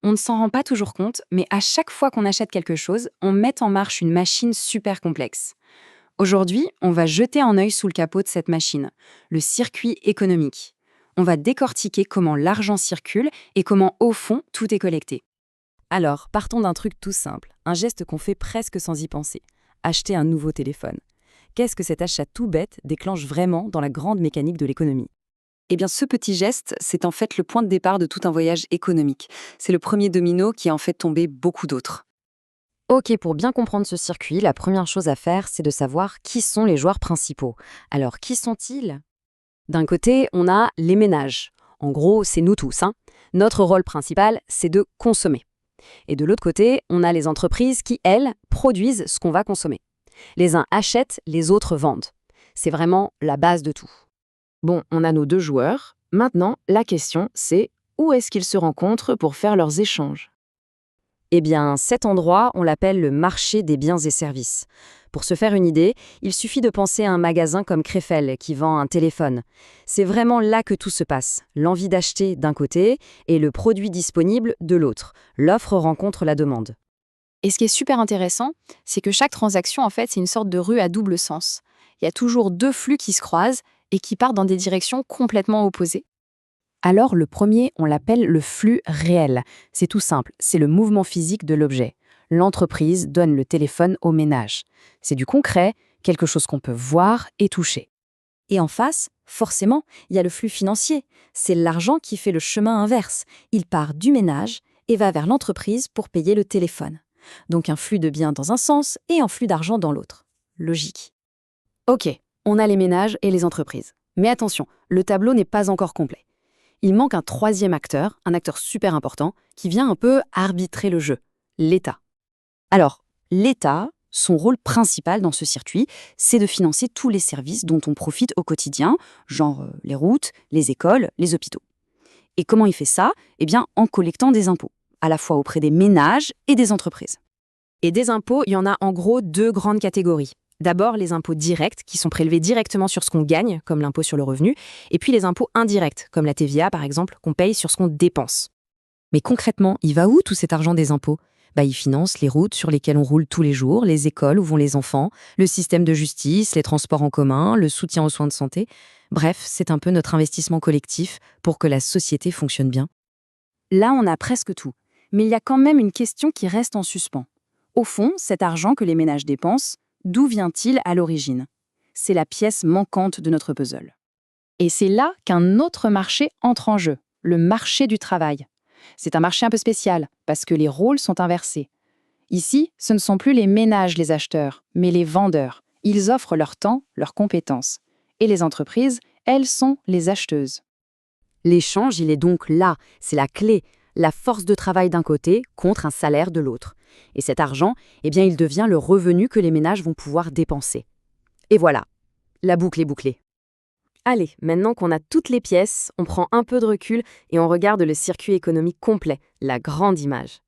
On ne s'en rend pas toujours compte, mais à chaque fois qu'on achète quelque chose, on met en marche une machine super complexe. Aujourd'hui, on va jeter un œil sous le capot de cette machine, le circuit économique. On va décortiquer comment l'argent circule et comment, au fond, tout est collecté. Alors, partons d'un truc tout simple, un geste qu'on fait presque sans y penser. Acheter un nouveau téléphone. Qu'est-ce que cet achat tout bête déclenche vraiment dans la grande mécanique de l'économie? Eh bien, ce petit geste, c'est en fait le point de départ de tout un voyage économique. C'est le premier domino qui a en fait tombé beaucoup d'autres. Ok, pour bien comprendre ce circuit, la première chose à faire, c'est de savoir qui sont les joueurs principaux. Alors, qui sont-ils? D'un côté, on a les ménages. En gros, c'est nous tous, hein. Notre rôle principal, c'est de consommer. Et de l'autre côté, on a les entreprises qui, elles, produisent ce qu'on va consommer. Les uns achètent, les autres vendent. C'est vraiment la base de tout. Bon, on a nos deux joueurs. Maintenant, la question, c'est où est-ce qu'ils se rencontrent pour faire leurs échanges? Eh bien, cet endroit, on l'appelle le marché des biens et services. Pour se faire une idée, il suffit de penser à un magasin comme Krefel qui vend un téléphone. C'est vraiment là que tout se passe. L'envie d'acheter d'un côté et le produit disponible de l'autre. L'offre rencontre la demande. Et ce qui est super intéressant, c'est que chaque transaction, en fait, c'est une sorte de rue à double sens. Il y a toujours deux flux qui se croisent et qui partent dans des directions complètement opposées. Alors, le premier, on l'appelle le flux réel. C'est tout simple, c'est le mouvement physique de l'objet. L'entreprise donne le téléphone au ménage. C'est du concret, quelque chose qu'on peut voir et toucher. Et en face, forcément, il y a le flux financier. C'est l'argent qui fait le chemin inverse. Il part du ménage et va vers l'entreprise pour payer le téléphone. Donc un flux de biens dans un sens et un flux d'argent dans l'autre. Logique. Ok, on a les ménages et les entreprises. Mais attention, le tableau n'est pas encore complet. Il manque un troisième acteur, un acteur super important, qui vient un peu arbitrer le jeu, l'État. Alors, l'État, son rôle principal dans ce circuit, c'est de financer tous les services dont on profite au quotidien, genre les routes, les écoles, les hôpitaux. Et comment il fait ça? Eh bien, en collectant des impôts, à la fois auprès des ménages et des entreprises. Et des impôts, il y en a en gros deux grandes catégories. D'abord, les impôts directs, qui sont prélevés directement sur ce qu'on gagne, comme l'impôt sur le revenu, et puis les impôts indirects, comme la TVA par exemple, qu'on paye sur ce qu'on dépense. Mais concrètement, il va où tout cet argent des impôts? Il finance les routes sur lesquelles on roule tous les jours, les écoles où vont les enfants, le système de justice, les transports en commun, le soutien aux soins de santé. Bref, c'est un peu notre investissement collectif pour que la société fonctionne bien. Là, on a presque tout. Mais il y a quand même une question qui reste en suspens. Au fond, cet argent que les ménages dépensent, d'où vient-il à l'origine? C'est la pièce manquante de notre puzzle. Et c'est là qu'un autre marché entre en jeu, le marché du travail. C'est un marché un peu spécial, parce que les rôles sont inversés. Ici, ce ne sont plus les ménages les acheteurs, mais les vendeurs. Ils offrent leur temps, leurs compétences. Et les entreprises, elles sont les acheteuses. L'échange, il est donc là, c'est la clé, la force de travail d'un côté contre un salaire de l'autre. Et cet argent, eh bien, il devient le revenu que les ménages vont pouvoir dépenser. Et voilà, la boucle est bouclée. Allez, maintenant qu'on a toutes les pièces, on prend un peu de recul et on regarde le circuit économique complet, la grande image.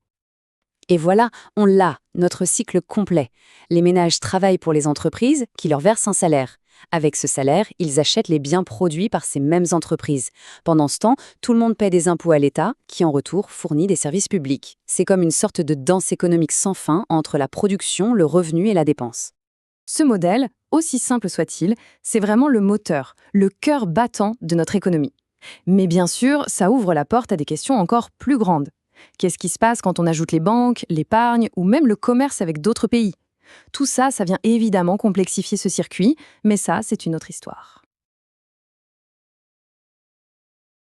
Et voilà, on l'a, notre cycle complet. Les ménages travaillent pour les entreprises qui leur versent un salaire. Avec ce salaire, ils achètent les biens produits par ces mêmes entreprises. Pendant ce temps, tout le monde paie des impôts à l'État, qui en retour fournit des services publics. C'est comme une sorte de danse économique sans fin entre la production, le revenu et la dépense. Ce modèle, aussi simple soit-il, c'est vraiment le moteur, le cœur battant de notre économie. Mais bien sûr, ça ouvre la porte à des questions encore plus grandes. Qu'est-ce qui se passe quand on ajoute les banques, l'épargne ou même le commerce avec d'autres pays? Tout ça, ça vient évidemment complexifier ce circuit, mais ça, c'est une autre histoire.